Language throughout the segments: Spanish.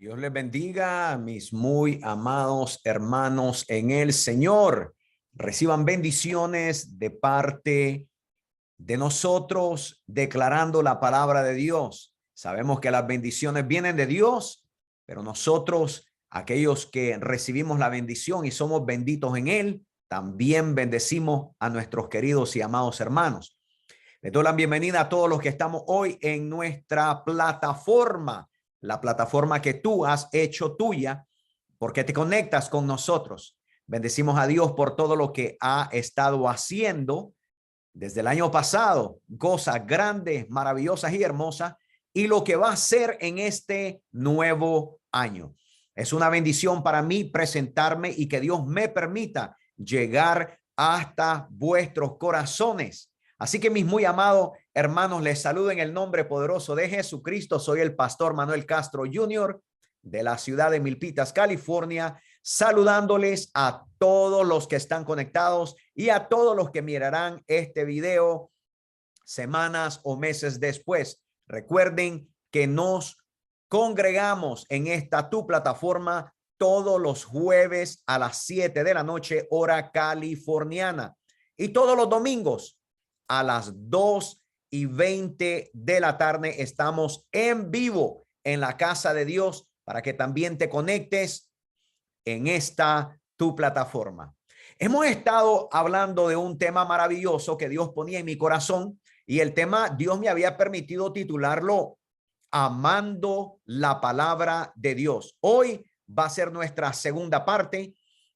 Dios les bendiga, mis muy amados hermanos en el Señor. Reciban bendiciones de parte de nosotros, declarando la palabra de Dios. Sabemos que las bendiciones vienen de Dios, pero nosotros, aquellos que recibimos la bendición y somos benditos en Él, también bendecimos a nuestros queridos y amados hermanos. Les doy la bienvenida a todos los que estamos hoy en nuestra plataforma, la plataforma que tú has hecho tuya, porque te conectas con nosotros. Bendecimos a Dios por todo lo que ha estado haciendo desde el año pasado, cosas grandes, maravillosas y hermosas, y lo que va a hacer en este nuevo año. Es una bendición para mí presentarme y que Dios me permita llegar hasta vuestros corazones. Así que mis muy amados hermanos, les saludo en el nombre poderoso de Jesucristo. Soy el pastor Manuel Castro Jr. de la ciudad de Milpitas, California, saludándoles a todos los que están conectados y a todos los que mirarán este video semanas o meses después. Recuerden que nos congregamos en esta tu plataforma todos los jueves a las 7 de la noche, hora californiana, y todos los domingos a las 2:20 de la tarde estamos en vivo en la casa de Dios para que también te conectes en esta tu plataforma. Hemos estado hablando de un tema maravilloso que Dios ponía en mi corazón, y el tema Dios me había permitido titularlo Amando la palabra de Dios. Hoy va a ser nuestra segunda parte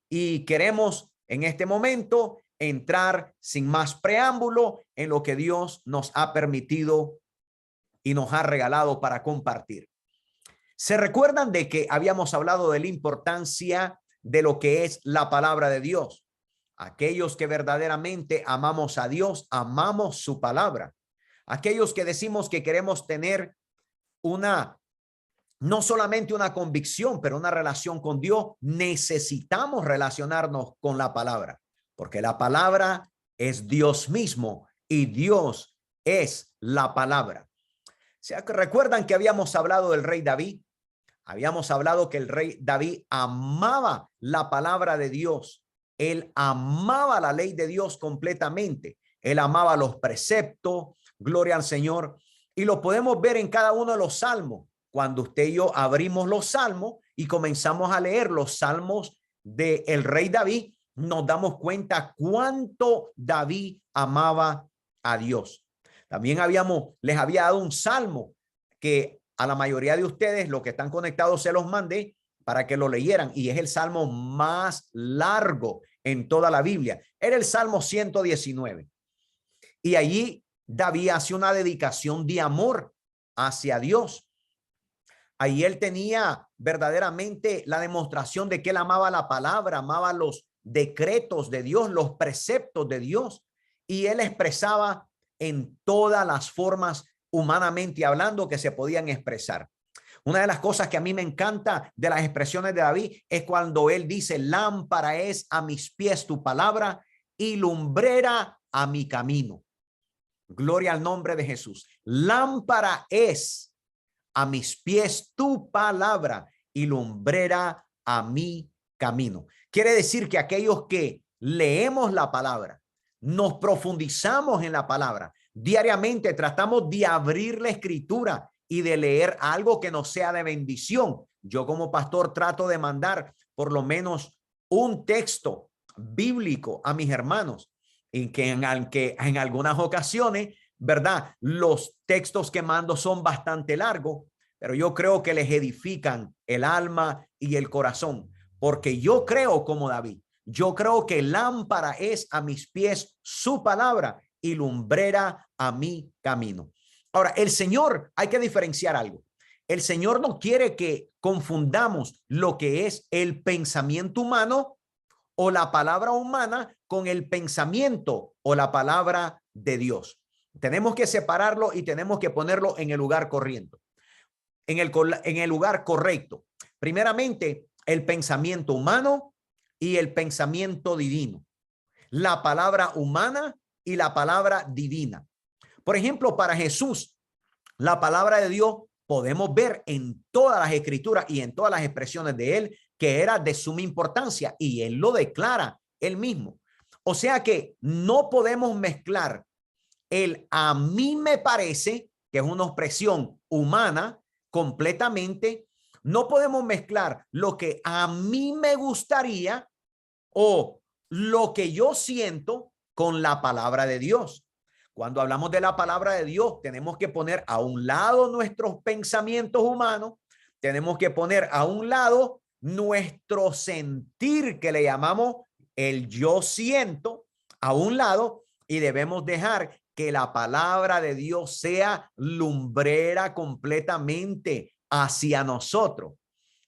y queremos en este momento entrar sin más preámbulo en lo que Dios nos ha permitido y nos ha regalado para compartir. ¿Se recuerdan de que habíamos hablado de la importancia de lo que es la palabra de Dios? Aquellos que verdaderamente amamos a Dios, amamos su palabra. Aquellos que decimos que queremos tener no solamente una convicción, pero una relación con Dios, necesitamos relacionarnos con la palabra, porque la palabra es Dios mismo y Dios es la palabra. ¿Se recuerdan que habíamos hablado del rey David? Habíamos hablado que el rey David amaba la palabra de Dios. Él amaba la ley de Dios completamente. Él amaba los preceptos, gloria al Señor. Y lo podemos ver en cada uno de los salmos. Cuando usted y yo abrimos los salmos y comenzamos a leer los salmos del rey David, nos damos cuenta cuánto David amaba a Dios. También les había dado un salmo que a la mayoría de ustedes, los que están conectados, se los mandé para que lo leyeran, y es el salmo más largo en toda la Biblia. Era el Salmo 119. Y allí David hace una dedicación de amor hacia Dios. Ahí él tenía verdaderamente la demostración de que él amaba la palabra, amaba los decretos de Dios, los preceptos de Dios, y él expresaba en todas las formas humanamente hablando que se podían expresar. Una de las cosas que a mí me encanta de las expresiones de David es cuando él dice: lámpara es a mis pies tu palabra y lumbrera a mi camino. Gloria al nombre de Jesús. Lámpara es a mis pies tu palabra y lumbrera a mi camino. Quiere decir que aquellos que leemos la palabra, nos profundizamos en la palabra, diariamente tratamos de abrir la escritura y de leer algo que nos sea de bendición. Yo como pastor trato de mandar por lo menos un texto bíblico a mis hermanos, y que en algunas ocasiones, ¿verdad?, los textos que mando son bastante largos, pero yo creo que les edifican el alma y el corazón, porque yo creo como David. Yo creo que lámpara es a mis pies su palabra y lumbrera a mi camino. Ahora, el Señor, hay que diferenciar algo. El Señor no quiere que confundamos lo que es el pensamiento humano o la palabra humana con el pensamiento o la palabra de Dios. Tenemos que separarlo y tenemos que ponerlo en el lugar corriente, en el lugar correcto. Primeramente, el pensamiento humano y el pensamiento divino. La palabra humana y la palabra divina. Por ejemplo, para Jesús, la palabra de Dios podemos ver en todas las escrituras y en todas las expresiones de él que era de suma importancia, y él lo declara él mismo. O sea que no podemos mezclar el a mí me parece, que es una expresión humana completamente. No podemos mezclar lo que a mí me gustaría o lo que yo siento con la palabra de Dios. Cuando hablamos de la palabra de Dios, tenemos que poner a un lado nuestros pensamientos humanos, tenemos que poner a un lado nuestro sentir, que le llamamos el yo siento, a un lado, y debemos dejar que la palabra de Dios sea lumbrera completamente hacia nosotros.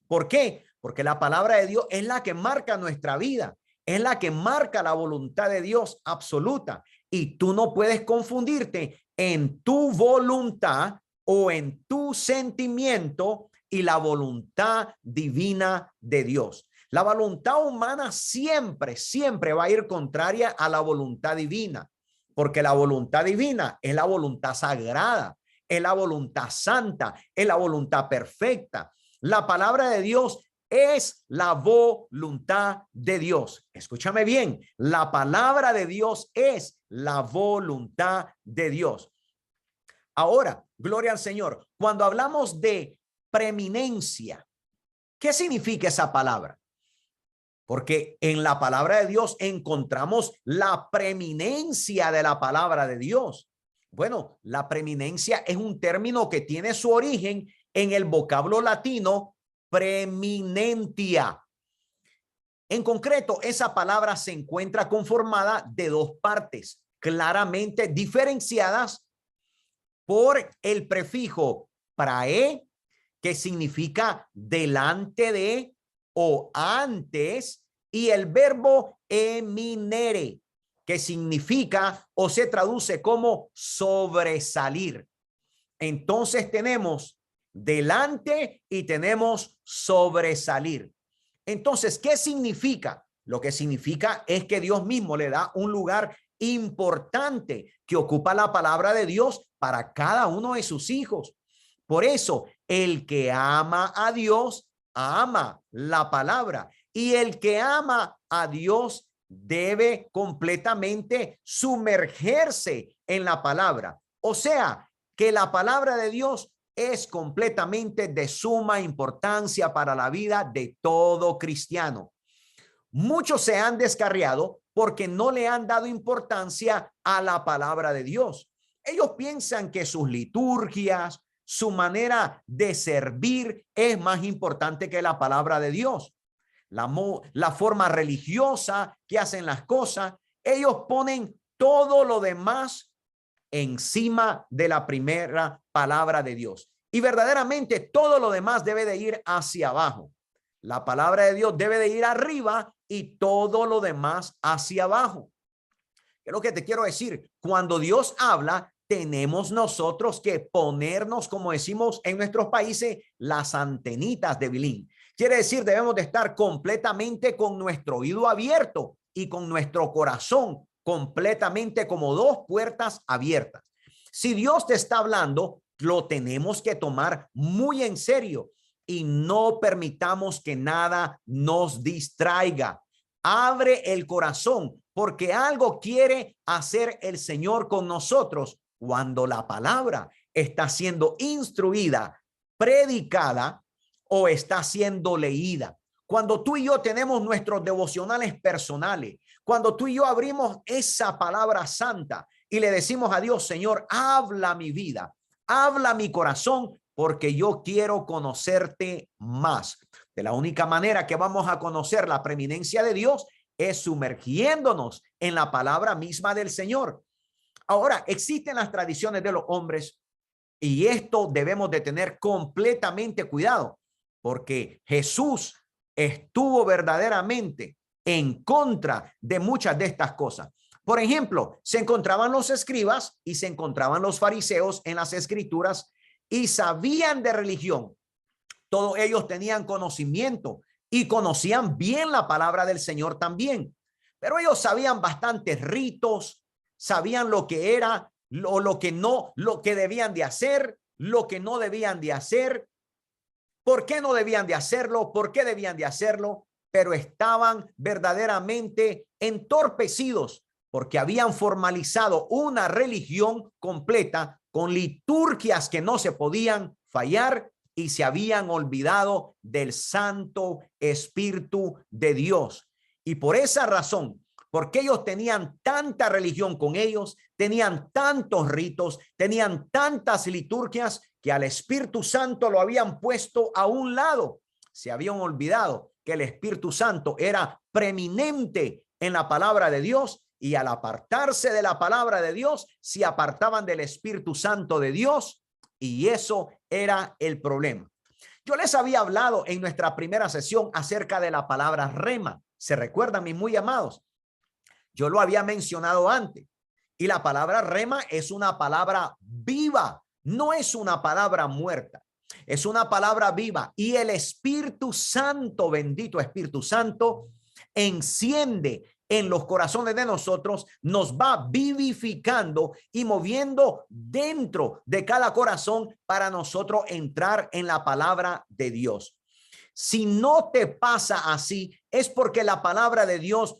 ¿Por qué? Porque la palabra de Dios es la que marca nuestra vida, es la que marca la voluntad de Dios absoluta. Y tú no puedes confundirte en tu voluntad o en tu sentimiento y la voluntad divina de Dios. La voluntad humana siempre, siempre va a ir contraria a la voluntad divina, porque la voluntad divina es la voluntad sagrada, es la voluntad santa, es la voluntad perfecta. La palabra de Dios es la voluntad de Dios. Escúchame bien, la palabra de Dios es la voluntad de Dios. Ahora, gloria al Señor. Cuando hablamos de preeminencia, ¿qué significa esa palabra? Porque en la palabra de Dios encontramos la preeminencia de la palabra de Dios. Bueno, la preeminencia es un término que tiene su origen en el vocablo latino preeminentia. En concreto, esa palabra se encuentra conformada de dos partes claramente diferenciadas por el prefijo prae, que significa delante de o antes, y el verbo eminere, que significa o se traduce como sobresalir. Entonces tenemos delante y tenemos sobresalir. Entonces, ¿qué significa? Lo que significa es que Dios mismo le da un lugar importante que ocupa la palabra de Dios para cada uno de sus hijos. Por eso, el que ama a Dios, ama la palabra, y el que ama a Dios debe completamente sumergerse en la palabra. O sea, que la palabra de Dios es completamente de suma importancia para la vida de todo cristiano. Muchos se han descarriado porque no le han dado importancia a la palabra de Dios. Ellos piensan que sus liturgias, su manera de servir es más importante que la palabra de Dios. La forma religiosa que hacen las cosas, ellos ponen todo lo demás encima de la primera palabra de Dios. Y verdaderamente todo lo demás debe de ir hacia abajo. La palabra de Dios debe de ir arriba y todo lo demás hacia abajo. ¿Qué es lo que te quiero decir? Cuando Dios habla, tenemos nosotros que ponernos, como decimos en nuestros países, las antenitas de Bilín. Quiere decir, debemos de estar completamente con nuestro oído abierto y con nuestro corazón completamente como dos puertas abiertas. Si Dios te está hablando, lo tenemos que tomar muy en serio y no permitamos que nada nos distraiga. Abre el corazón porque algo quiere hacer el Señor con nosotros cuando la palabra está siendo instruida, predicada o está siendo leída. Cuando tú y yo tenemos nuestros devocionales personales, cuando tú y yo abrimos esa palabra santa y le decimos a Dios, Señor, habla mi vida, habla mi corazón, porque yo quiero conocerte más. De la única manera que vamos a conocer la preeminencia de Dios es sumergiéndonos en la palabra misma del Señor. Ahora, existen las tradiciones de los hombres y esto debemos de tener completamente cuidado, porque Jesús estuvo verdaderamente en contra de muchas de estas cosas. Por ejemplo, se encontraban los escribas y se encontraban los fariseos en las escrituras y sabían de religión. Todos ellos tenían conocimiento y conocían bien la palabra del Señor también. Pero ellos sabían bastantes ritos, sabían lo que era, lo que no, lo que debían de hacer, lo que no debían de hacer, por qué no debían de hacerlo, por qué debían de hacerlo, pero estaban verdaderamente entorpecidos porque habían formalizado una religión completa con liturgias que no se podían fallar y se habían olvidado del Santo Espíritu de Dios. Y por esa razón, porque ellos tenían tanta religión con ellos, tenían tantos ritos, tenían tantas liturgias, que al Espíritu Santo lo habían puesto a un lado. Se habían olvidado que el Espíritu Santo era preeminente en la palabra de Dios, y al apartarse de la palabra de Dios, se apartaban del Espíritu Santo de Dios, y eso era el problema. Yo les había hablado en nuestra primera sesión acerca de la palabra rema. ¿Se recuerdan, mis muy amados? Yo lo había mencionado antes. Y la palabra rema es una palabra viva, no es una palabra muerta. Es una palabra viva, y el Espíritu Santo, bendito Espíritu Santo, enciende en los corazones de nosotros, nos va vivificando y moviendo dentro de cada corazón para nosotros entrar en la palabra de Dios. Si no te pasa así, es porque la palabra de Dios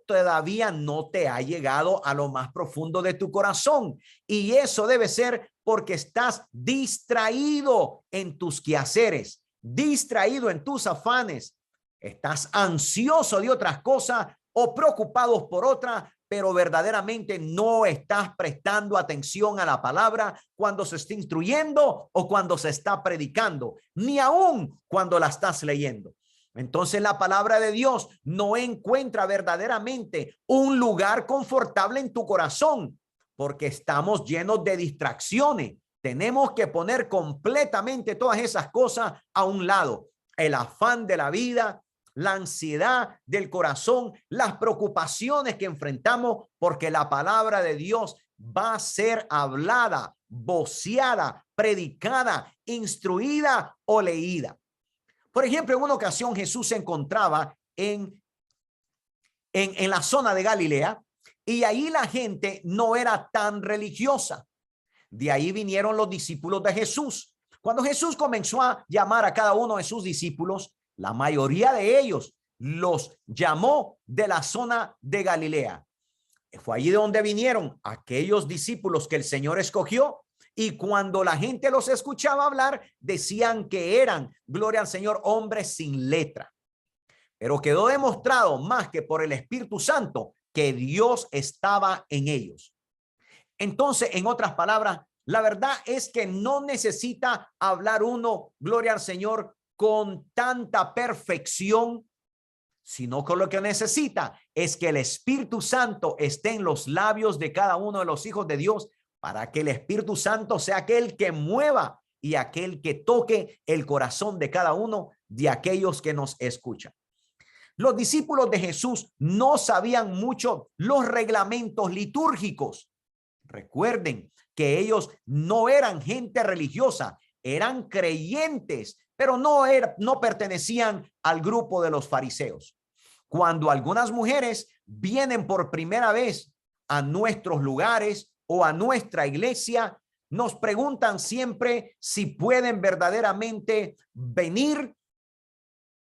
todavía no te ha llegado a lo más profundo de tu corazón. Y eso debe ser porque estás distraído en tus quehaceres, distraído en tus afanes. Estás ansioso de otras cosas o preocupados por otras, pero verdaderamente no estás prestando atención a la palabra cuando se está instruyendo o cuando se está predicando, ni aún cuando la estás leyendo. Entonces la palabra de Dios no encuentra verdaderamente un lugar confortable en tu corazón, porque estamos llenos de distracciones. Tenemos que poner completamente todas esas cosas a un lado. El afán de la vida, la ansiedad del corazón, las preocupaciones que enfrentamos, porque la palabra de Dios va a ser hablada, voceada, predicada, instruida o leída. Por ejemplo, en una ocasión Jesús se encontraba en la zona de Galilea, y ahí la gente no era tan religiosa. De ahí vinieron los discípulos de Jesús. Cuando Jesús comenzó a llamar a cada uno de sus discípulos, la mayoría de ellos los llamó de la zona de Galilea. Fue allí de donde vinieron aquellos discípulos que el Señor escogió, y cuando la gente los escuchaba hablar, decían que eran, gloria al Señor, hombres sin letra. Pero quedó demostrado más que por el Espíritu Santo que Dios estaba en ellos. Entonces, en otras palabras, la verdad es que no necesita hablar uno, gloria al Señor, con tanta perfección, sino que lo que necesita es que el Espíritu Santo esté en los labios de cada uno de los hijos de Dios, para que el Espíritu Santo sea aquel que mueva y aquel que toque el corazón de cada uno de aquellos que nos escuchan. Los discípulos de Jesús no sabían mucho los reglamentos litúrgicos. Recuerden que ellos no eran gente religiosa, eran creyentes, pero no pertenecían al grupo de los fariseos. Cuando algunas mujeres vienen por primera vez a nuestros lugares o a nuestra iglesia, nos preguntan siempre si pueden verdaderamente venir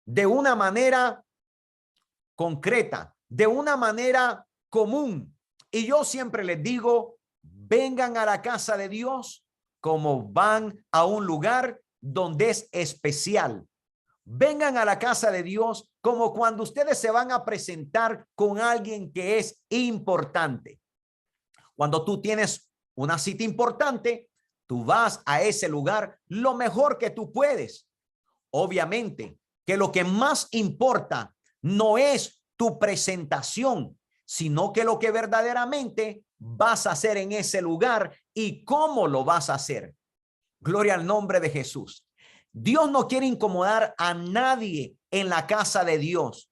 de una manera concreta, de una manera común. Y yo siempre les digo, vengan a la casa de Dios como van a un lugar donde es especial. Vengan a la casa de Dios como cuando ustedes se van a presentar con alguien que es importante. Cuando tú tienes una cita importante, tú vas a ese lugar lo mejor que tú puedes. Obviamente que lo que más importa no es tu presentación, sino que lo que verdaderamente vas a hacer en ese lugar y cómo lo vas a hacer. Gloria al nombre de Jesús. Dios no quiere incomodar a nadie en la casa de Dios,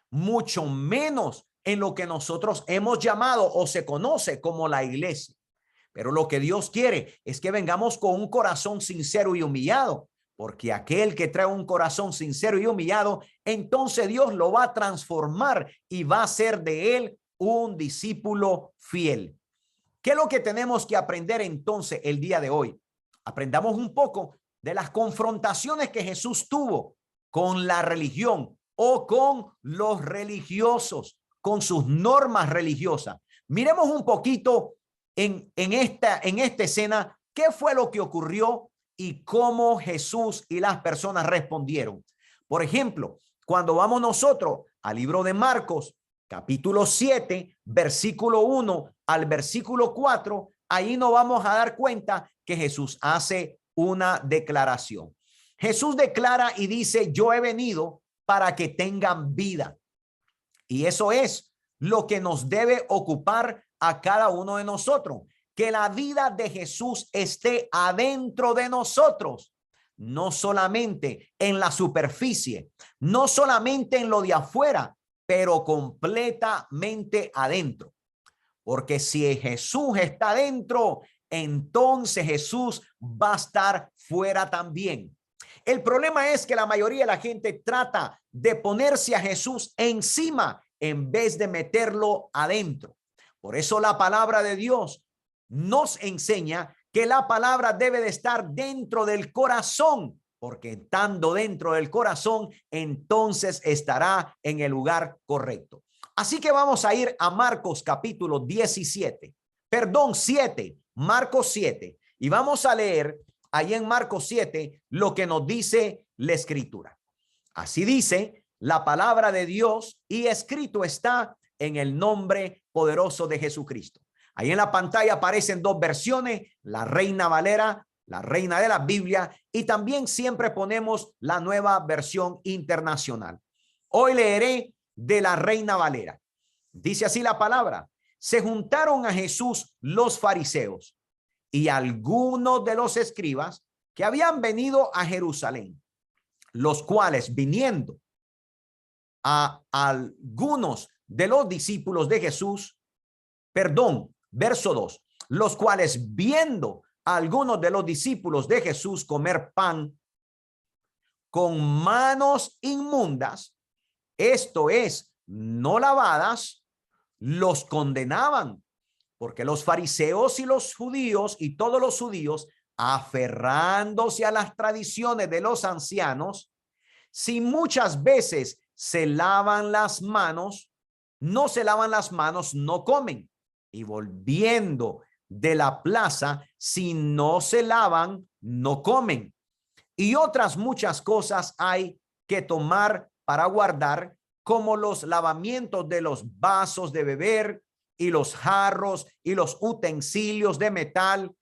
mucho menos en lo que nosotros hemos llamado o se conoce como la iglesia. Pero lo que Dios quiere es que vengamos con un corazón sincero y humillado, porque aquel que trae un corazón sincero y humillado, entonces Dios lo va a transformar y va a hacer de él un discípulo fiel. ¿Qué es lo que tenemos que aprender entonces el día de hoy? aprendamos un poco de las confrontaciones que Jesús tuvo con la religión o con los religiosos, con sus normas religiosas. Miremos un poquito en esta escena qué fue lo que ocurrió y cómo Jesús y las personas respondieron. Por ejemplo, cuando vamos nosotros al libro de Marcos, capítulo 7, versículo 1 al versículo 4, ahí nos vamos a dar cuenta que Jesús hace una declaración. Jesús declara y dice, yo he venido para que tengan vida. Y eso es lo que nos debe ocupar a cada uno de nosotros, que la vida de Jesús esté adentro de nosotros, no solamente en la superficie, no solamente en lo de afuera, pero completamente adentro. Porque si Jesús está adentro, entonces Jesús va a estar fuera también. El problema es que la mayoría de la gente trata de ponerse a Jesús encima en vez de meterlo adentro. Por eso la palabra de Dios nos enseña que la palabra debe de estar dentro del corazón, porque estando dentro del corazón, entonces estará en el lugar correcto. Así que vamos a ir a Marcos capítulo 7, Marcos 7, y vamos a leer ahí en Marcos 7 lo que nos dice la escritura. Así dice la palabra de Dios y escrito está en el nombre poderoso de Jesucristo. Ahí en la pantalla aparecen dos versiones, la Reina Valera, la Reina de la Biblia, y también siempre ponemos la nueva versión internacional. Hoy leeré de la Reina Valera. Dice así la palabra: se juntaron a Jesús los fariseos y algunos de los escribas que habían venido a Jerusalén, los cuales viniendo a algunos de los discípulos de Jesús, verso 2, los cuales viendo a algunos de los discípulos de Jesús comer pan con manos inmundas, esto es, no lavadas, los condenaban, porque los fariseos y los judíos y todos los judíos, aferrándose a las tradiciones de los ancianos, si muchas veces se lavan las manos, no se lavan las manos, no comen. Y volviendo de la plaza, si no se lavan, no comen. Y otras muchas cosas hay que tomar para guardar, como los lavamientos de los vasos de beber y los jarros y los utensilios de metal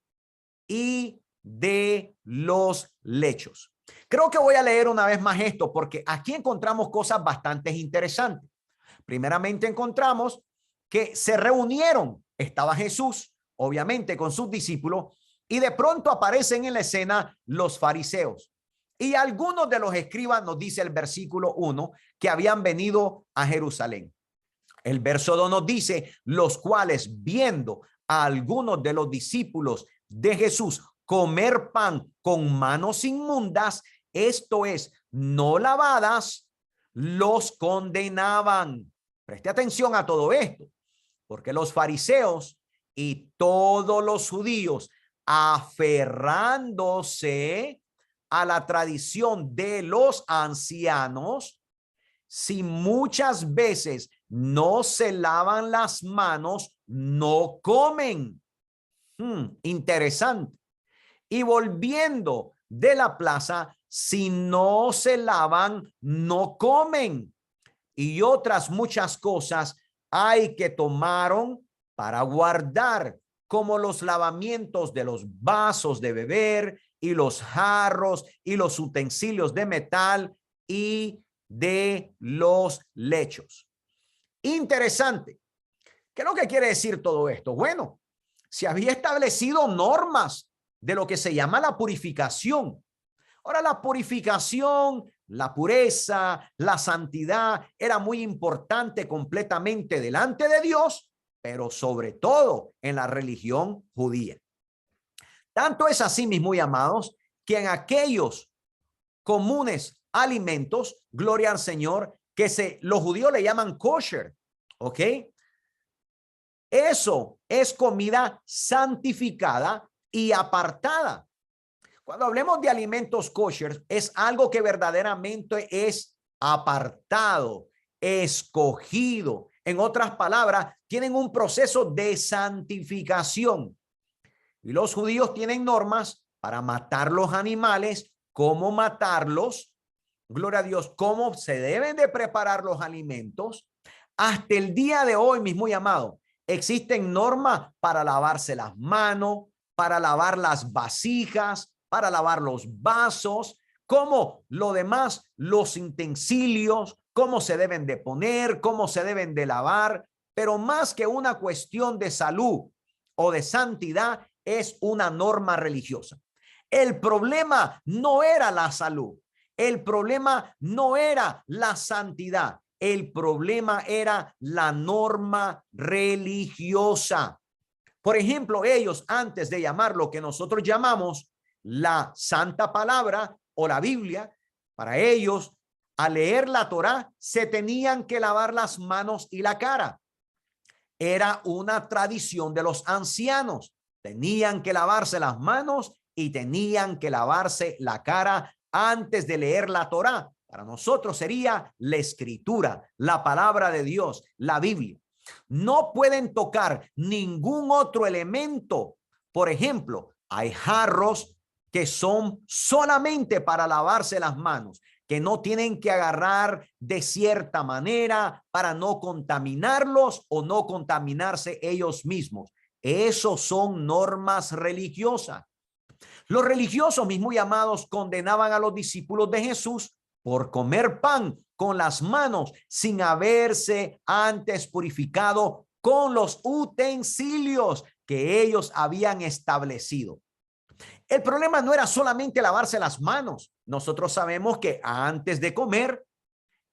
y de los lechos. Creo que voy a leer una vez más esto porque aquí encontramos cosas bastante interesantes. Primeramente encontramos que se reunieron, estaba Jesús, obviamente con sus discípulos, y de pronto aparecen en la escena los fariseos. Y algunos de los escribas, nos dice el versículo 1, que habían venido a Jerusalén. El verso 2 nos dice, los cuales viendo a algunos de los discípulos de Jesús comer pan con manos inmundas, esto es, no lavadas, los condenaban. Preste atención a todo esto, porque los fariseos y todos los judíos, aferrándose a la tradición de los ancianos, si muchas veces no se lavan las manos, no comen. Interesante. Y volviendo de la plaza, si no se lavan, no comen. Y otras muchas cosas hay que tomaron para guardar, como los lavamientos de los vasos de beber y los jarros y los utensilios de metal y de los lechos. Interesante. ¿Qué es lo que quiere decir todo esto? Bueno, se había establecido normas de lo que se llama la purificación. Ahora, la purificación, la pureza, la santidad era muy importante completamente delante de Dios, pero sobre todo en la religión judía. Tanto es así, mis muy amados, que en aquellos comunes alimentos, gloria al Señor, que los judíos le llaman kosher, ¿ok? Eso es comida santificada y apartada. Cuando hablemos de alimentos kosher, es algo que verdaderamente es apartado, escogido. En otras palabras, tienen un proceso de santificación. Y los judíos tienen normas para matar los animales, cómo matarlos, gloria a Dios, cómo se deben de preparar los alimentos. Hasta el día de hoy, mis muy amados, existen normas para lavarse las manos, para lavar las vasijas, para lavar los vasos, como lo demás, los utensilios, cómo se deben de poner, cómo se deben de lavar, pero más que una cuestión de salud o de santidad, es una norma religiosa. El problema no era la salud, el problema no era la santidad, el problema era la norma religiosa. Por ejemplo, ellos, antes de llamar lo que nosotros llamamos la Santa Palabra o la Biblia, para ellos, al leer la Torá, se tenían que lavar las manos y la cara. Era una tradición de los ancianos. Tenían que lavarse las manos y tenían que lavarse la cara antes de leer la Torá. Para nosotros sería la escritura, la palabra de Dios, la Biblia. No pueden tocar ningún otro elemento. Por ejemplo, hay jarros que son solamente para lavarse las manos, que no tienen que agarrar de cierta manera para no contaminarlos o no contaminarse ellos mismos. Esos son normas religiosas. Los religiosos, mis muy amados, condenaban a los discípulos de Jesús por comer pan con las manos sin haberse antes purificado con los utensilios que ellos habían establecido. El problema no era solamente lavarse las manos. Nosotros sabemos que antes de comer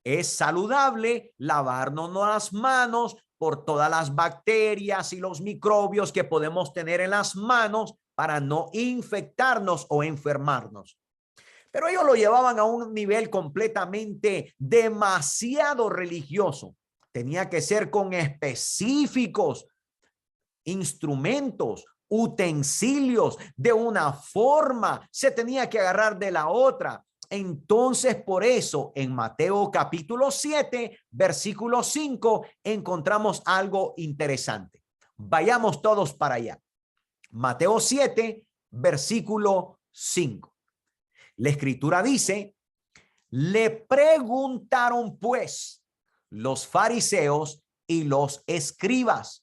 es saludable lavarnos las manos por todas las bacterias y los microbios que podemos tener en las manos para no infectarnos o enfermarnos. Pero ellos lo llevaban a un nivel completamente demasiado religioso. Tenía que ser con específicos instrumentos, utensilios, de una forma, se tenía que agarrar de la otra. Entonces, por eso, en Mateo capítulo 7, versículo 5, encontramos algo interesante. Vayamos todos para allá. Mateo 7, versículo 5. La escritura dice, le preguntaron pues los fariseos y los escribas,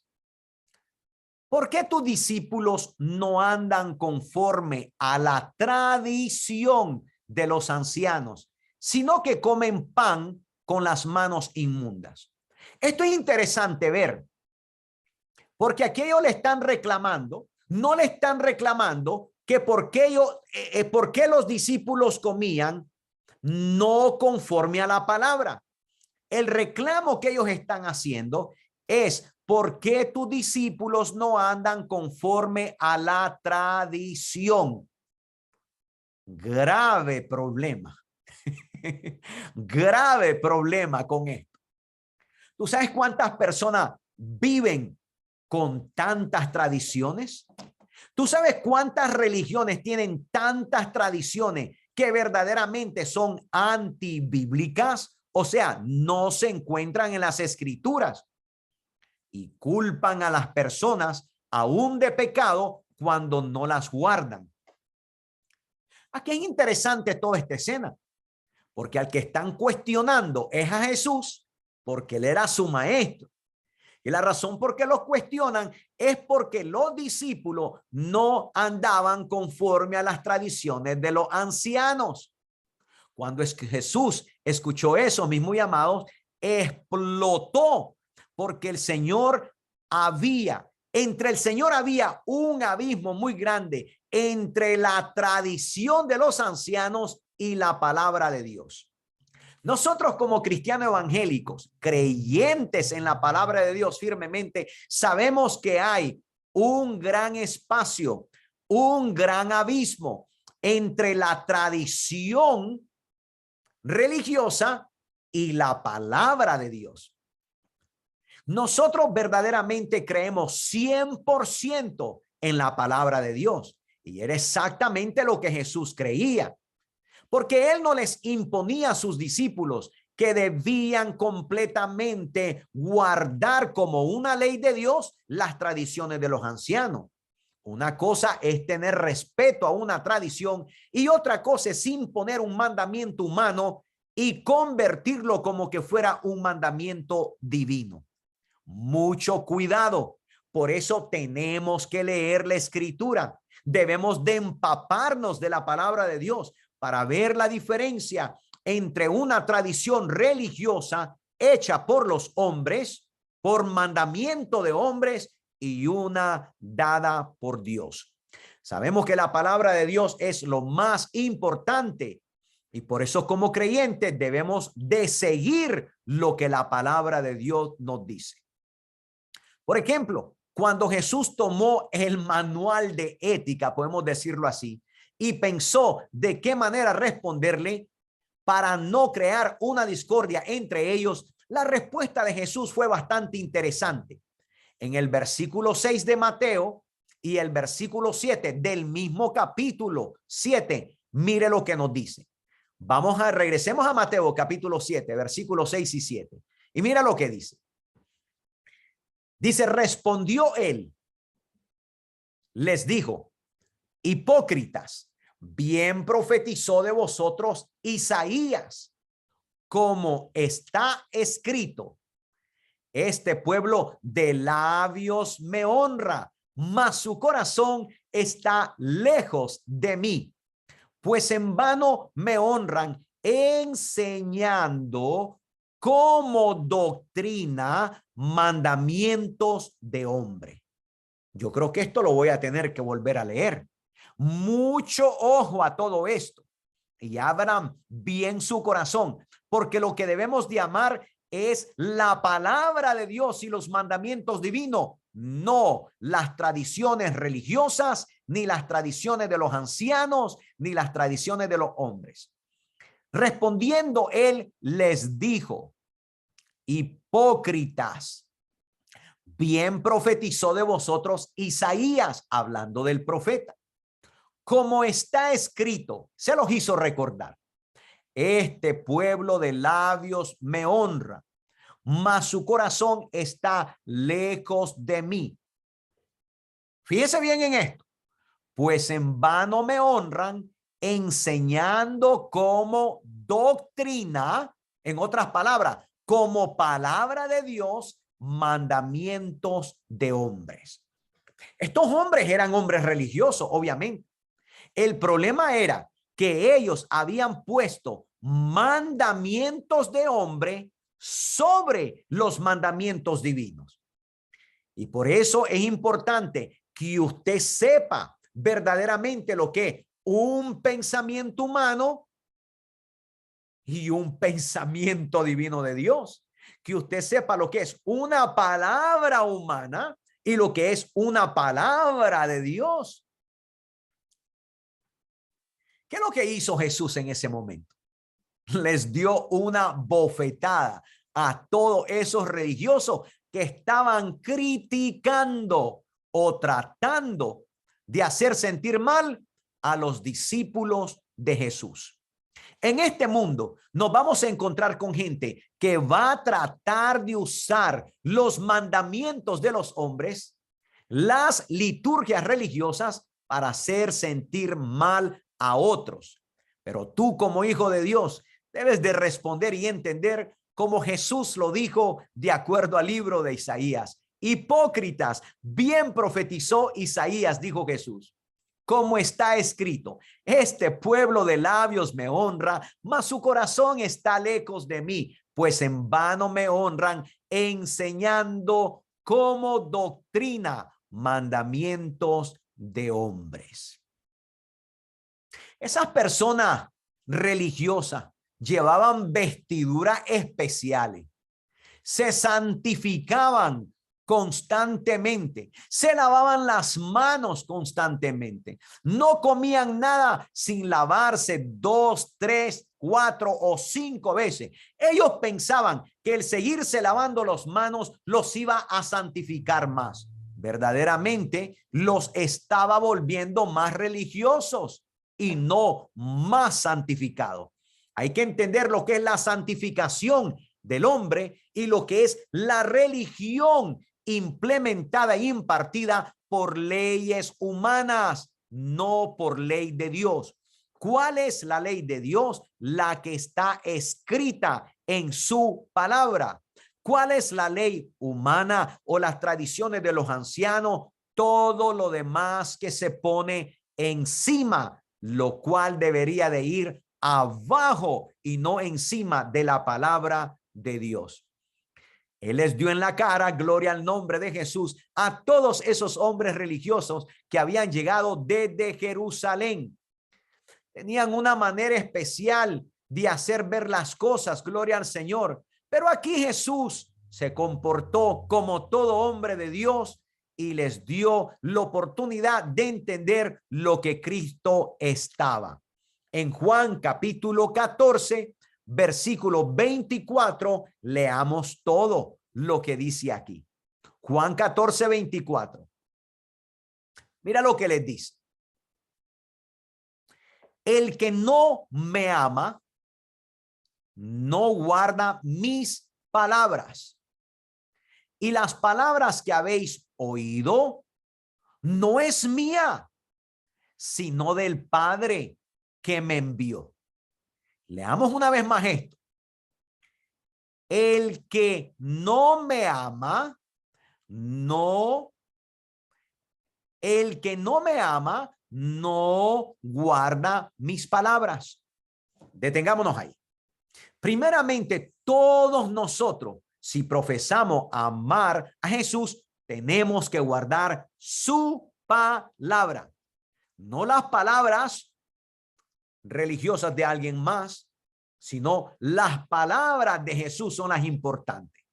¿por qué tus discípulos no andan conforme a la tradición de los ancianos, sino que comen pan con las manos inmundas? Esto es interesante ver, porque aquí ellos le están reclamando, no le están reclamando que por qué los discípulos comían no conforme a la palabra. El reclamo que ellos están haciendo es, ¿por qué tus discípulos no andan conforme a la tradición? Grave problema. Grave problema con esto. ¿Tú sabes cuántas personas viven con tantas tradiciones? ¿Tú sabes cuántas religiones tienen tantas tradiciones que verdaderamente son antibíblicas? O sea, no se encuentran en las escrituras y culpan a las personas aún de pecado cuando no las guardan. Aquí es interesante toda esta escena, porque al que están cuestionando es a Jesús, porque él era su maestro. Y la razón por qué los cuestionan es porque los discípulos no andaban conforme a las tradiciones de los ancianos. Cuando Jesús escuchó eso, mis muy amados, explotó, porque entre el Señor había un abismo muy grande entre la tradición de los ancianos y la palabra de Dios. Nosotros como cristianos evangélicos, creyentes en la palabra de Dios firmemente, sabemos que hay un gran espacio, un gran abismo entre la tradición religiosa y la palabra de Dios. Nosotros verdaderamente creemos 100% en la palabra de Dios. Y era exactamente lo que Jesús creía, porque él no les imponía a sus discípulos que debían completamente guardar como una ley de Dios las tradiciones de los ancianos. Una cosa es tener respeto a una tradición y otra cosa es imponer un mandamiento humano y convertirlo como que fuera un mandamiento divino. Mucho cuidado. Por eso tenemos que leer la escritura. Debemos de empaparnos de la palabra de Dios para ver la diferencia entre una tradición religiosa hecha por los hombres, por mandamiento de hombres, y una dada por Dios. Sabemos que la palabra de Dios es lo más importante y por eso como creyentes debemos de seguir lo que la palabra de Dios nos dice. Por ejemplo, cuando Jesús tomó el manual de ética, podemos decirlo así, y pensó de qué manera responderle para no crear una discordia entre ellos, la respuesta de Jesús fue bastante interesante. En el versículo 6 de Mateo y el versículo 7 del mismo capítulo 7, mire lo que nos dice. Regresemos a Mateo capítulo 7, versículos 6 y 7. Y mira lo que dice. Dice, respondió él, les dijo, hipócritas, bien profetizó de vosotros Isaías, como está escrito. Este pueblo de labios me honra, mas su corazón está lejos de mí. Pues en vano me honran, enseñando como doctrina mandamientos de hombre. Yo creo que esto lo voy a tener que volver a leer. Mucho ojo a todo esto y abran bien su corazón, porque lo que debemos de amar es la palabra de Dios y los mandamientos divinos, no las tradiciones religiosas, ni las tradiciones de los ancianos, ni las tradiciones de los hombres. Respondiendo él les dijo, hipócritas, bien profetizó de vosotros Isaías, hablando del profeta. Como está escrito, se los hizo recordar. Este pueblo de labios me honra, mas su corazón está lejos de mí. Fíjese bien en esto. Pues en vano me honran, enseñando como doctrina, en otras palabras, como palabra de Dios, mandamientos de hombres. Estos hombres eran hombres religiosos, obviamente. El problema era que ellos habían puesto mandamientos de hombre sobre los mandamientos divinos. Y por eso es importante que usted sepa verdaderamente lo que es un pensamiento humano y un pensamiento divino de Dios. Que usted sepa lo que es una palabra humana y lo que es una palabra de Dios. ¿Qué es lo que hizo Jesús en ese momento? Les dio una bofetada a todos esos religiosos que estaban criticando o tratando de hacer sentir mal a los discípulos de Jesús. En este mundo nos vamos a encontrar con gente que va a tratar de usar los mandamientos de los hombres, las liturgias religiosas para hacer sentir mal a otros. Pero tú como hijo de Dios debes de responder y entender como Jesús lo dijo de acuerdo al libro de Isaías. Hipócritas, bien profetizó Isaías, dijo Jesús. Como está escrito, este pueblo de labios me honra, mas su corazón está lejos de mí, pues en vano me honran, enseñando como doctrina mandamientos de hombres. Esas personas religiosas llevaban vestiduras especiales, se santificaban constantemente, se lavaban las manos constantemente, no comían nada sin lavarse 2, 3, 4 o 5 veces. Ellos pensaban que el seguirse lavando las manos los iba a santificar más. verdaderamente los estaba volviendo más religiosos y no más santificados. Hay que entender lo que es la santificación del hombre y lo que es la religión implementada e impartida por leyes humanas, no por ley de Dios. ¿Cuál es la ley de Dios? La que está escrita en su palabra. ¿Cuál es la ley humana o las tradiciones de los ancianos? Todo lo demás que se pone encima, lo cual debería de ir abajo y no encima de la palabra de Dios. Él les dio en la cara, gloria al nombre de Jesús, a todos esos hombres religiosos que habían llegado desde Jerusalén. Tenían una manera especial de hacer ver las cosas, gloria al Señor. Pero aquí Jesús se comportó como todo hombre de Dios y les dio la oportunidad de entender lo que Cristo estaba. En Juan capítulo 14, versículo 24, leamos todo lo que dice aquí. Juan 14, 24. Mira lo que les dice. El que no me ama, no guarda mis palabras. Y las palabras que habéis oído no es mía, sino del Padre que me envió. Leamos una vez más esto. El que no me ama, el que no me ama, no guarda mis palabras. Detengámonos ahí. Primeramente, todos nosotros, si profesamos amar a Jesús, tenemos que guardar su palabra, no las palabras religiosas de alguien más, sino las palabras de Jesús son las importantes.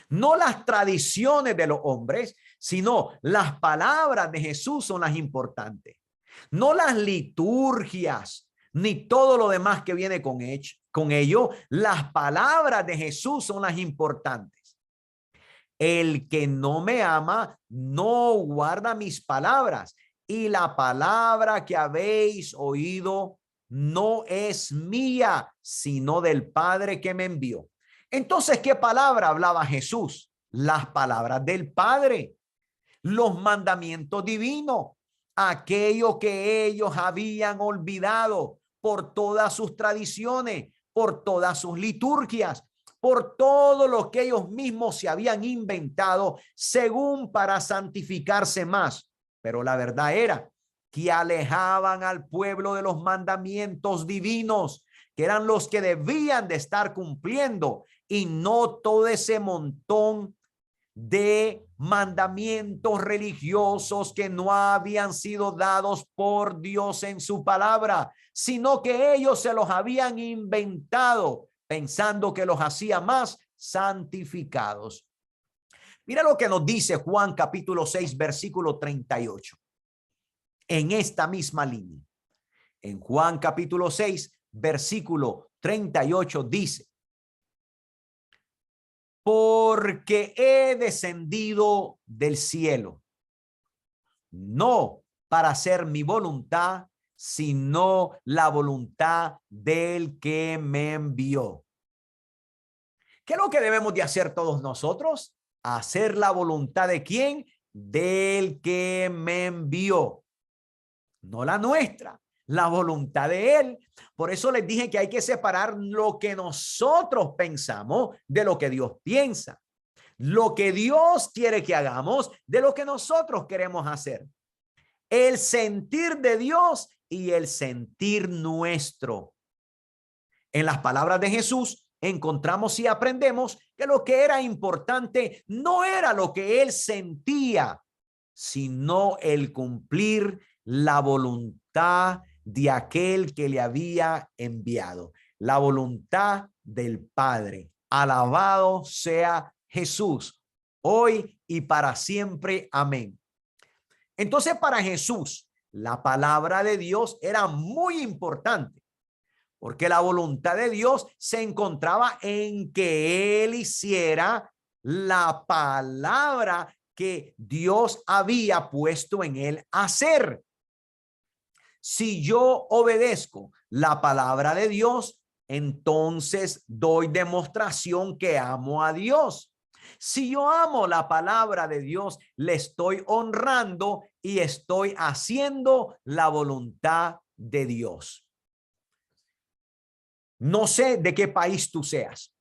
No las tradiciones de los hombres, sino las palabras de Jesús son las importantes. No las liturgias, ni todo lo demás que viene con ello. Las palabras de Jesús son las importantes. El que no me ama, no guarda mis palabras. Y la palabra que habéis oído no es mía, sino del Padre que me envió. Entonces, ¿qué palabra hablaba Jesús? Las palabras del Padre, los mandamientos divinos, aquello que ellos habían olvidado por todas sus tradiciones, por todas sus liturgias, por todo lo que ellos mismos se habían inventado según para santificarse más. Pero la verdad era que alejaban al pueblo de los mandamientos divinos, que eran los que debían de estar cumpliendo, y no todo ese montón de mandamientos religiosos que no habían sido dados por Dios en su palabra, sino que ellos se los habían inventado pensando que los hacía más santificados. Mira lo que nos dice Juan capítulo 6, versículo 38. En esta misma línea. En Juan capítulo 6, versículo 38 dice: porque he descendido del cielo, no para hacer mi voluntad, sino la voluntad del que me envió. ¿Qué es lo que debemos de hacer todos nosotros? Hacer la voluntad de ¿quién? Del que me envió, no la nuestra, la voluntad de él. Por eso les dije que hay que separar lo que nosotros pensamos de lo que Dios piensa, lo que Dios quiere que hagamos de lo que nosotros queremos hacer, el sentir de Dios y el sentir nuestro. En las palabras de Jesús encontramos y aprendemos que lo que era importante no era lo que él sentía, sino el cumplir la voluntad de aquel que le había enviado, la voluntad del Padre. Alabado sea Jesús, hoy y para siempre. Amén. Entonces, para Jesús, la palabra de Dios era muy importante, porque la voluntad de Dios se encontraba en que él hiciera la palabra que Dios había puesto en él hacer. Si yo obedezco la palabra de Dios, entonces doy demostración que amo a Dios. Si yo amo la palabra de Dios, le estoy honrando y estoy haciendo la voluntad de Dios. No sé de qué país tú seas,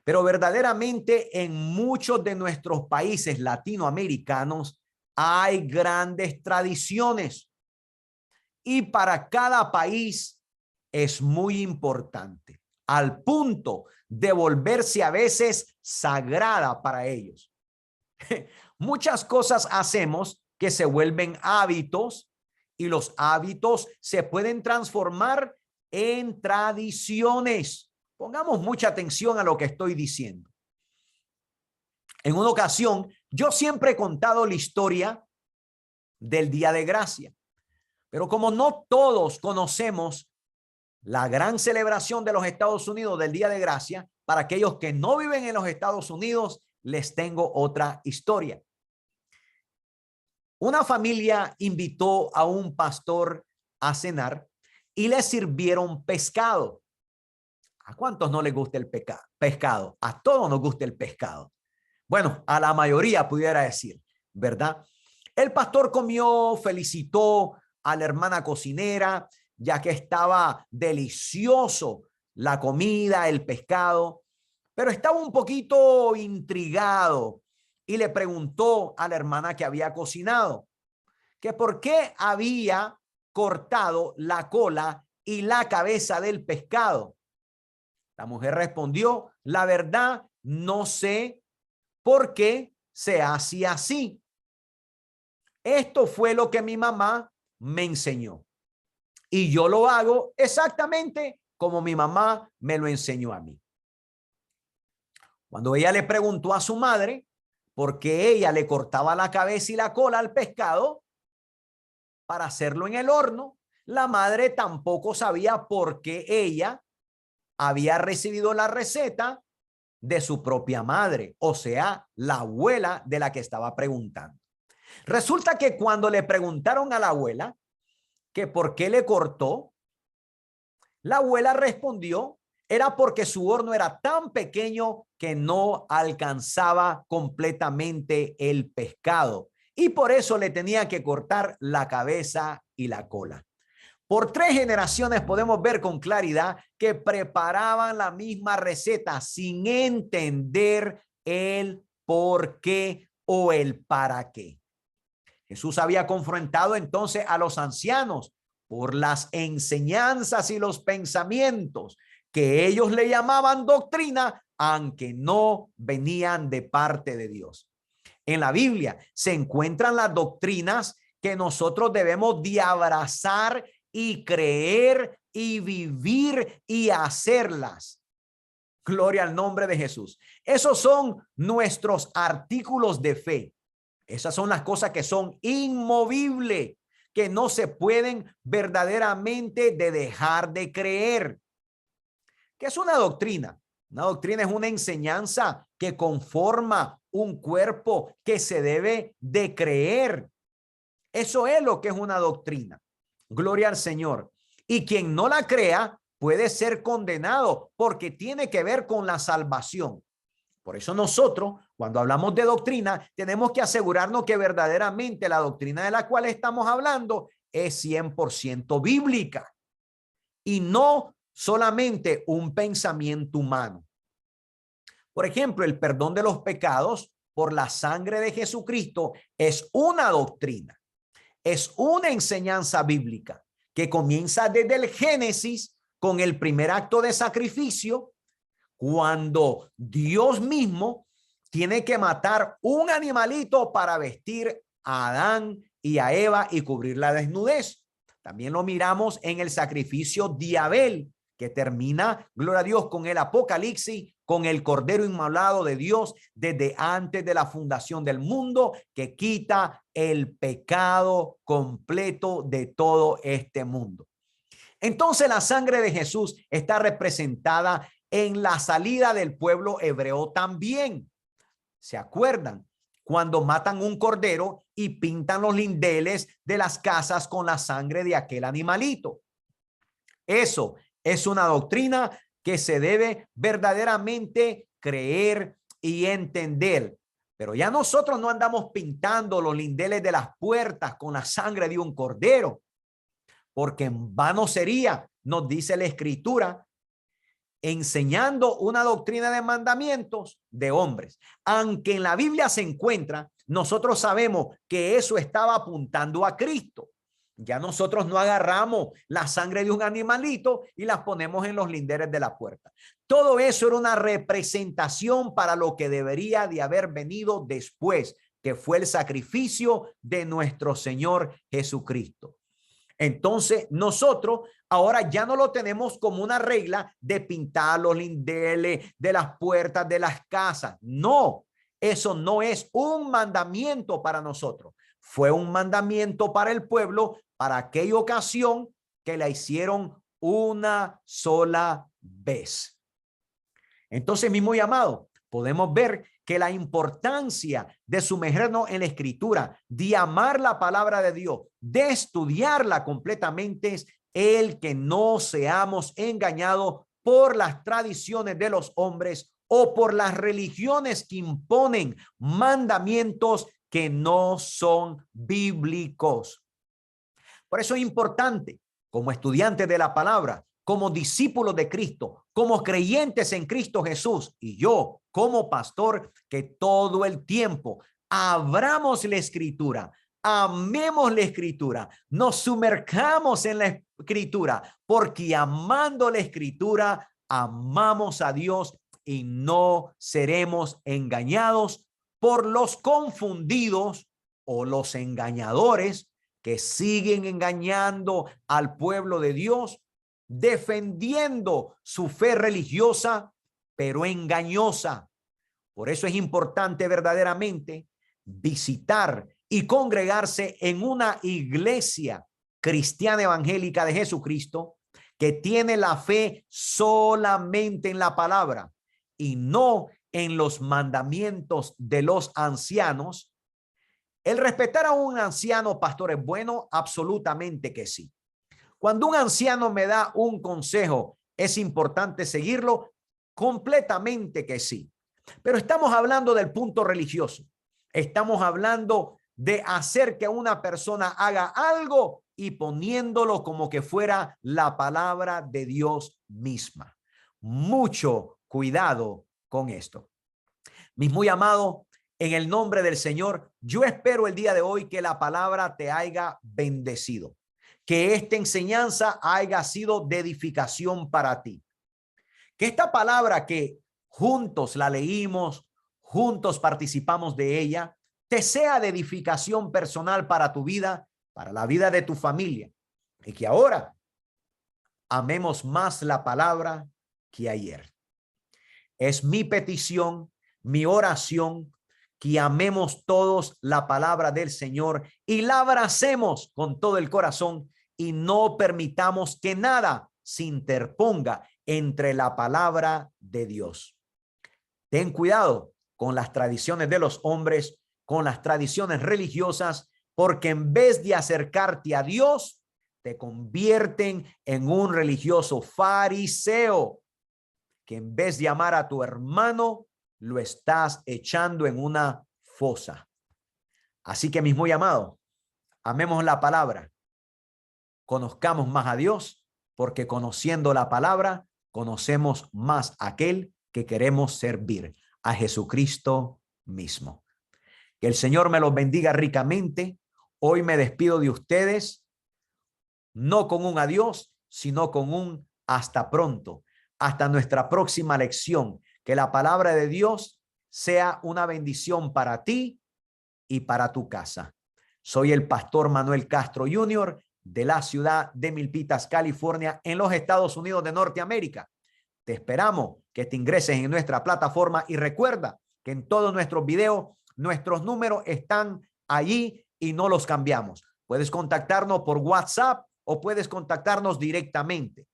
pero verdaderamente en muchos de nuestros países latinoamericanos hay grandes tradiciones y para cada país es muy importante, al punto de volverse a veces sagrada para ellos. Muchas cosas hacemos que se vuelven hábitos y los hábitos se pueden transformar en tradiciones. Pongamos mucha atención a lo que estoy diciendo. En una ocasión, yo siempre he contado la historia del Día de Gracia, pero como no todos conocemos la gran celebración de los Estados Unidos del Día de Gracia, para aquellos que no viven en los Estados Unidos, les tengo otra historia. Una familia invitó a un pastor a cenar y le sirvieron pescado. ¿A cuántos no les gusta el pescado? A todos nos gusta el pescado. Bueno, a la mayoría pudiera decir, ¿verdad? El pastor comió, felicitó a la hermana cocinera, ya que estaba delicioso la comida, el pescado, pero estaba un poquito intrigado y le preguntó a la hermana que había cocinado que por qué había cortado la cola y la cabeza del pescado. La mujer respondió, la verdad, no sé por qué se hacía así. Esto fue lo que mi mamá me enseñó. Y yo lo hago exactamente como mi mamá me lo enseñó a mí. Cuando ella le preguntó a su madre por qué ella le cortaba la cabeza y la cola al pescado para hacerlo en el horno, la madre tampoco sabía por qué ella había recibido la receta de su propia madre, o sea, la abuela de la que estaba preguntando. Resulta que cuando le preguntaron a la abuela que por qué le cortó, la abuela respondió, era porque su horno era tan pequeño que no alcanzaba completamente el pescado y por eso le tenía que cortar la cabeza y la cola. Por 3 generaciones podemos ver con claridad que preparaban la misma receta sin entender el por qué o el para qué. Jesús había confrontado entonces a los ancianos por las enseñanzas y los pensamientos que ellos le llamaban doctrina, aunque no venían de parte de Dios. En la Biblia se encuentran las doctrinas que nosotros debemos de abrazar y creer y vivir y hacerlas. Gloria al nombre de Jesús. Esos son nuestros artículos de fe. Esas son las cosas que son inmovibles, que no se pueden verdaderamente de dejar de creer. ¿Qué es una doctrina? Una doctrina es una enseñanza que conforma un cuerpo que se debe de creer. Eso es lo que es una doctrina. Gloria al Señor. Y quien no la crea puede ser condenado porque tiene que ver con la salvación. Por eso nosotros, cuando hablamos de doctrina, tenemos que asegurarnos que verdaderamente la doctrina de la cual estamos hablando es 100% bíblica y no solamente un pensamiento humano. Por ejemplo, el perdón de los pecados por la sangre de Jesucristo es una doctrina, es una enseñanza bíblica que comienza desde el Génesis con el primer acto de sacrificio, cuando Dios mismo tiene que matar un animalito para vestir a Adán y a Eva y cubrir la desnudez. También lo miramos en el sacrificio de Abel, que termina, gloria a Dios, con el Apocalipsis, con el Cordero Inmolado de Dios desde antes de la fundación del mundo, que quita el pecado completo de todo este mundo. Entonces la sangre de Jesús está representada en la salida del pueblo hebreo también. ¿Se acuerdan? cuando matan un cordero y pintan los lindeles de las casas con la sangre de aquel animalito. Eso es una doctrina que se debe verdaderamente creer y entender. Pero ya nosotros no andamos pintando los lindeles de las puertas con la sangre de un cordero, porque en vano sería, nos dice la Escritura, enseñando una doctrina de mandamientos de hombres. Aunque en la Biblia se encuentra, nosotros sabemos que eso estaba apuntando a Cristo. Ya nosotros no agarramos la sangre de un animalito y las ponemos en los lindeles de la puerta. Todo eso era una representación para lo que debería de haber venido después, que fue el sacrificio de nuestro Señor Jesucristo. Entonces nosotros ahora ya no lo tenemos como una regla de pintar los lindeles de las puertas de las casas. No, eso no es un mandamiento para nosotros. Fue un mandamiento para el pueblo para aquella ocasión que la hicieron una sola vez. Entonces, mi muy amado, podemos ver que la importancia de sumergirnos en la Escritura, de amar la palabra de Dios, de estudiarla completamente, es el que no seamos engañados por las tradiciones de los hombres o por las religiones que imponen mandamientos que no son bíblicos. Por eso es importante, como estudiantes de la palabra, como discípulos de Cristo, como creyentes en Cristo Jesús, y yo como pastor, que todo el tiempo abramos la Escritura, amemos la Escritura, nos sumerjamos en la Escritura, porque amando la Escritura, amamos a Dios y no seremos engañados por los confundidos o los engañadores que siguen engañando al pueblo de Dios, defendiendo su fe religiosa, pero engañosa. Por eso es importante verdaderamente visitar y congregarse en una iglesia cristiana evangélica de Jesucristo que tiene la fe solamente en la palabra y no en los mandamientos de los ancianos. ¿El respetar a un anciano, pastor, es bueno? Absolutamente que sí. Cuando un anciano me da un consejo, ¿es importante seguirlo? Completamente que sí. Pero estamos hablando del punto religioso. Estamos hablando de hacer que una persona haga algo y poniéndolo como que fuera la palabra de Dios misma. Mucho cuidado con esto. Mis muy amados, en el nombre del Señor, yo espero el día de hoy que la palabra te haya bendecido, que esta enseñanza haya sido de edificación para ti, que esta palabra que juntos la leímos, juntos participamos de ella, te sea de edificación personal para tu vida, para la vida de tu familia, y que ahora amemos más la palabra que ayer. Es mi petición, mi oración, que amemos todos la palabra del Señor y la abracemos con todo el corazón y no permitamos que nada se interponga entre la palabra de Dios. Ten cuidado con las tradiciones de los hombres, con las tradiciones religiosas, porque en vez de acercarte a Dios, te convierten en un religioso fariseo, que en vez de amar a tu hermano, lo estás echando en una fosa. Así que, mis muy amados, amemos la palabra, conozcamos más a Dios, porque conociendo la palabra, conocemos más a aquel que queremos servir, a Jesucristo mismo. Que el Señor me los bendiga ricamente. Hoy me despido de ustedes, no con un adiós, sino con un hasta pronto, hasta nuestra próxima lección. Que la palabra de Dios sea una bendición para ti y para tu casa. Soy el pastor Manuel Castro Jr. de la ciudad de Milpitas, California, en los Estados Unidos de Norteamérica. Te esperamos que te ingreses en nuestra plataforma y recuerda que en todos nuestros videos, nuestros números están allí y no los cambiamos. Puedes contactarnos por WhatsApp o puedes contactarnos directamente.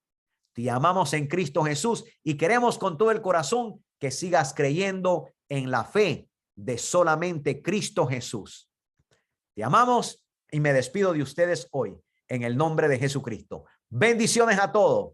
Te amamos en Cristo Jesús y queremos con todo el corazón que sigas creyendo en la fe de solamente Cristo Jesús. Te amamos y me despido de ustedes hoy en el nombre de Jesucristo. Bendiciones a todos.